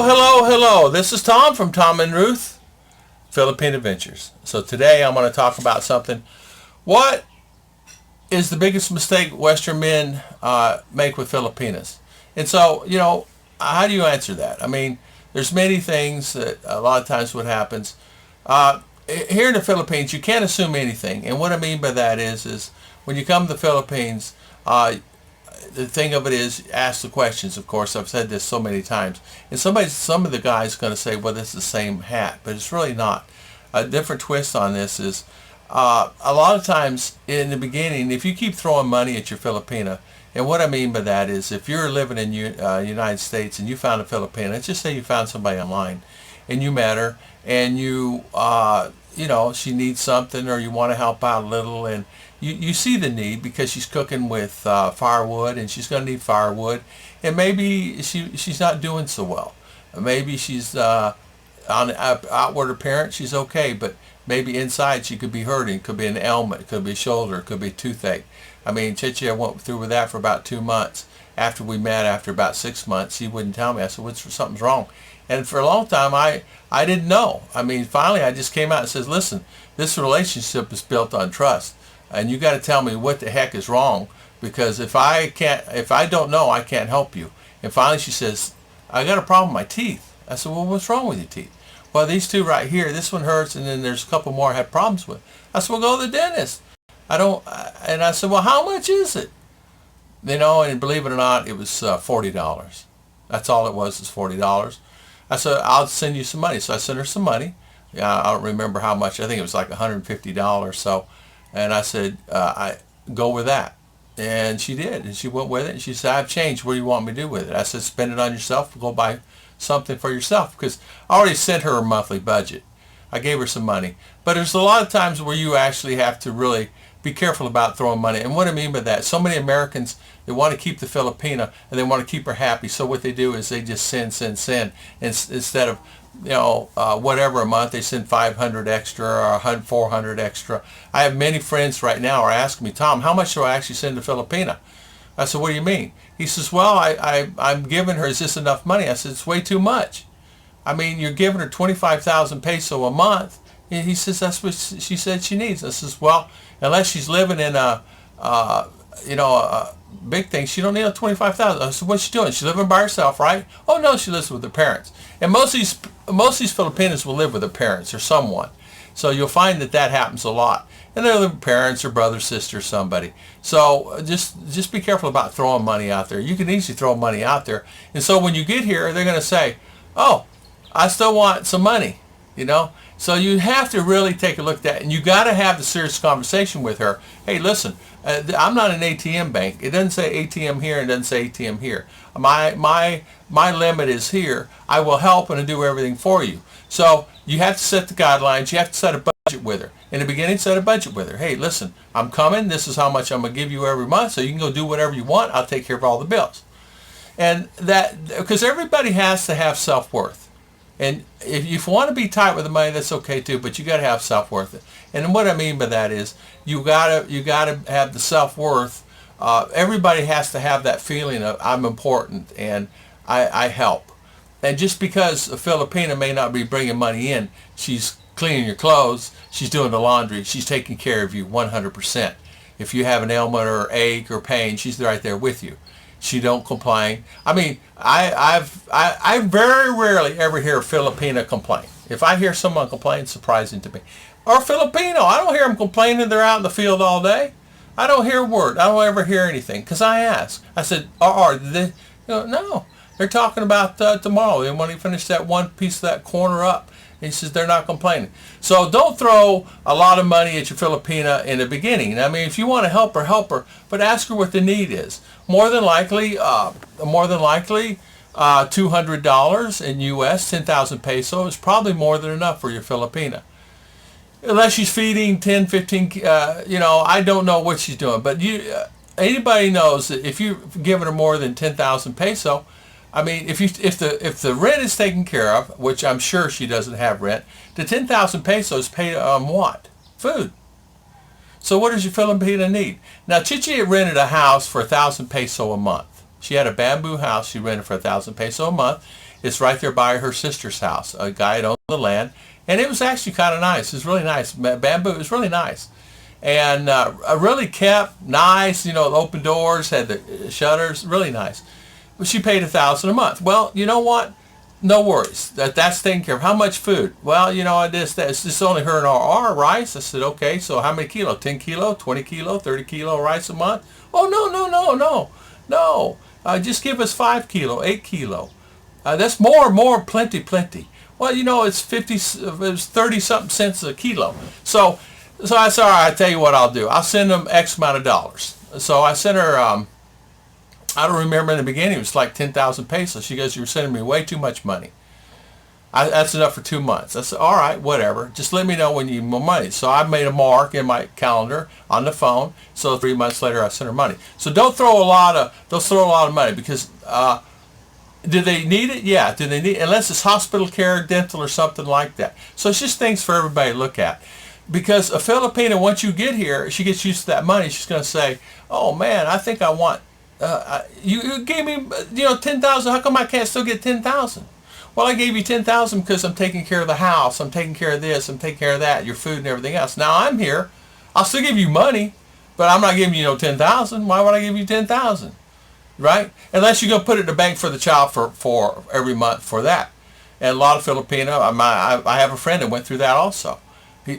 Hello. This is Tom from Tom and Ruth, Philippine Adventures. So today I'm going to talk about something. What is the biggest mistake Western men make with Filipinas? And so, how do you answer that? I mean, there's many things that a lot of times what happens. Here in the Philippines, you can't assume anything. And what I mean by that is when you come to the Philippines, the thing of it is, ask the questions. Of course, I've said this so many times. And some of the guys are going to say, well, this is the same hat. But it's really not. A different twist on this is, a lot of times in the beginning, if you keep throwing money at your Filipina, and what I mean by that is, if you're living in United States and you found a Filipina, let's just say you found somebody online, and you met her, and she needs something, or you want to help out a little, and you see the need because she's cooking with firewood, and she's going to need firewood, and maybe she's not doing so well. Maybe she's on outward appearance she's okay, but maybe inside she could be hurting. It could be an ailment, it could be a shoulder, it could be a toothache. I mean, Chichi, I went through with that for about 2 months. After we met, after about 6 months, she wouldn't tell me. I said, something's wrong. And for a long time, I didn't know. I mean, finally, I just came out and says, listen, this relationship is built on trust. And you got to tell me what the heck is wrong, because if I don't know, I can't help you. And finally she says, I got a problem with my teeth. I said, well, what's wrong with your teeth? Well, these two right here, this one hurts, and then there's a couple more I had problems with. I said, well, go to the dentist. And I said, well, how much is it? And believe it or not, it was $40. That's all it was $40. I said, I'll send you some money. So I sent her some money. I don't remember how much. I think it was like $150. So. And I said, I go with that. And she did. And she went with it. And she said, I've changed. What do you want me to do with it? I said, spend it on yourself. Go buy something for yourself. Because I already sent her a monthly budget. I gave her some money. But there's a lot of times where you actually have to really be careful about throwing money. And what I mean by that, so many Americans, they want to keep the Filipina and they want to keep her happy. So what they do is they just send. And instead of whatever a month, they send 500 extra or 400 extra. I have many friends right now are asking me, Tom, how much do I actually send to Filipina? I said, what do you mean? He says, well, I'm giving her, is this enough money? I said, it's way too much. I mean, you're giving her 25,000 peso a month. And he says, that's what she said she needs. I says, well, unless she's living in a big thing, she don't need a 25,000. I said, what's she doing? She's living by herself, right? Oh no, she lives with her parents. And most of these Filipinas will live with their parents or someone. So you'll find that happens a lot. And they're living with parents or brother, sister, somebody. So just be careful about throwing money out there. You can easily throw money out there. And so when you get here, they're going to say, oh, I still want some money, So you have to really take a look at that, and you got to have the serious conversation with her. Hey, listen, I'm not an ATM bank. It doesn't say ATM here and it doesn't say ATM here. My limit is here. I will help and do everything for you. So you have to set the guidelines. You have to set a budget with her. In the beginning, set a budget with her. Hey, listen, I'm coming. This is how much I'm going to give you every month, so you can go do whatever you want. I'll take care of all the bills. And that, because everybody has to have self-worth. And if you want to be tight with the money, that's okay too, but you got to have self-worth. And what I mean by that is you got to have the self-worth. Everybody has to have that feeling of I'm important and I help. And just because a Filipina may not be bringing money in, she's cleaning your clothes, she's doing the laundry, she's taking care of you 100%. If you have an ailment or ache or pain, she's right there with you. She don't complain. I mean, I very rarely ever hear a Filipina complain. If I hear someone complain, it's surprising to me. Or Filipino, I don't hear them complaining. They're out in the field all day. I don't hear a word. I don't ever hear anything because I ask. I said, are they? No, they're talking about tomorrow. They want to finish that one piece of that corner up. He says they're not complaining. So don't throw a lot of money at your Filipina in the beginning. I mean, if you want to help her, but ask her what the need is. More than likely, $200 in U.S., 10,000 peso is probably more than enough for your Filipina. Unless she's feeding 10, 15, I don't know what she's doing. But anybody knows that if you're giving her more than 10,000 peso, I mean, if the rent is taken care of, which I'm sure she doesn't have rent, the 10,000 pesos paid on what? Food. So what does your Filipina need? Now, Chichi had rented a house for 1,000 peso a month. She had a bamboo house she rented for 1,000 peso a month, It's right there by her sister's house. A guy had owned the land, and it was actually kind of nice. It was really nice. Bamboo, it was really nice. And really kept nice, open doors, had the shutters, really nice. But she paid $1,000 a month. Well, you know what? No worries. That's taken care of. How much food? Well, it's just only her and our rice. I said, okay, so how many kilo? 10 kilo, 20 kilo, 30 kilo rice a month? Oh, no. Just give us 5 kilo, 8 kilo. That's more, plenty. Well, it's 30-something cents a kilo. So I said, all right, I tell you what I'll do. I'll send them X amount of dollars. So I sent her, I don't remember in the beginning, it was like 10,000 pesos. She goes, you're sending me way too much money. That's enough for 2 months. I said, all right, whatever. Just let me know when you need more money. So I made a mark in my calendar on the phone. So 3 months later, I sent her money. So don't throw a lot of money because do they need it? Yeah. Do they need it? Unless it's hospital care, dental, or something like that. So it's just things for everybody to look at. Because a Filipina, once you get here, she gets used to that money. She's going to say, oh, man, I think I want, you gave me, 10,000. How come I can't still get 10,000? Well, I gave you 10,000 because I'm taking care of the house. I'm taking care of this. I'm taking care of that, your food and everything else. Now I'm here. I'll still give you money, but I'm not giving you 10,000. Why would I give you 10,000? Right? Unless you're going to put it in the bank for the child for every month for that. And a lot of Filipino, I have a friend that went through that also.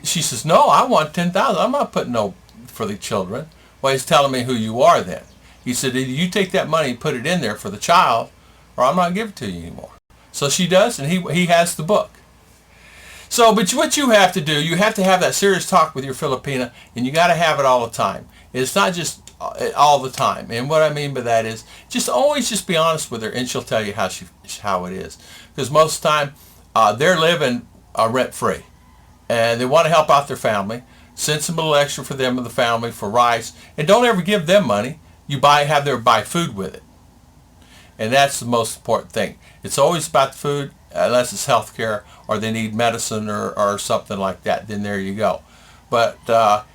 She says, no, I want 10,000. I'm not putting no for the children. Well, he's telling me who you are then. He said, either you take that money and put it in there for the child, or I'm not giving it to you anymore. So she does, and he has the book. So, but what you have to do, you have to have that serious talk with your Filipina, and you got to have it all the time. It's not just all the time. And what I mean by that is, always be honest with her, and she'll tell you how it is. Because most of the time, they're living rent-free, and they want to help out their family. Send some little extra for them and the family for rice, and don't ever give them money. You have them buy food with it. And that's the most important thing. It's always about the food, unless it's health care or they need medicine or something like that. Then there you go. But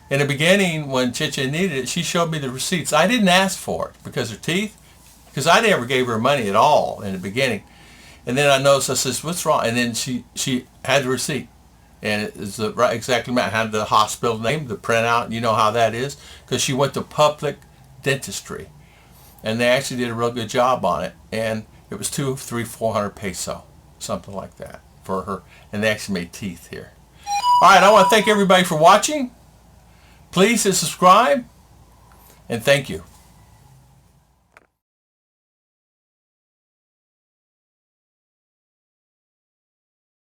in the beginning, when Chicha needed it, she showed me the receipts. I didn't ask for it because her teeth, because I never gave her money at all in the beginning. And then I noticed, I says, what's wrong? And then she had the receipt. And it is the right exactly amount. I had the hospital name, the printout. You know how that is. Because she went to public dentistry. And they actually did a real good job on it. And it was 200, 300, 400 peso, something like that for her. And they actually made teeth here. All right, I want to thank everybody for watching. Please subscribe. And thank you.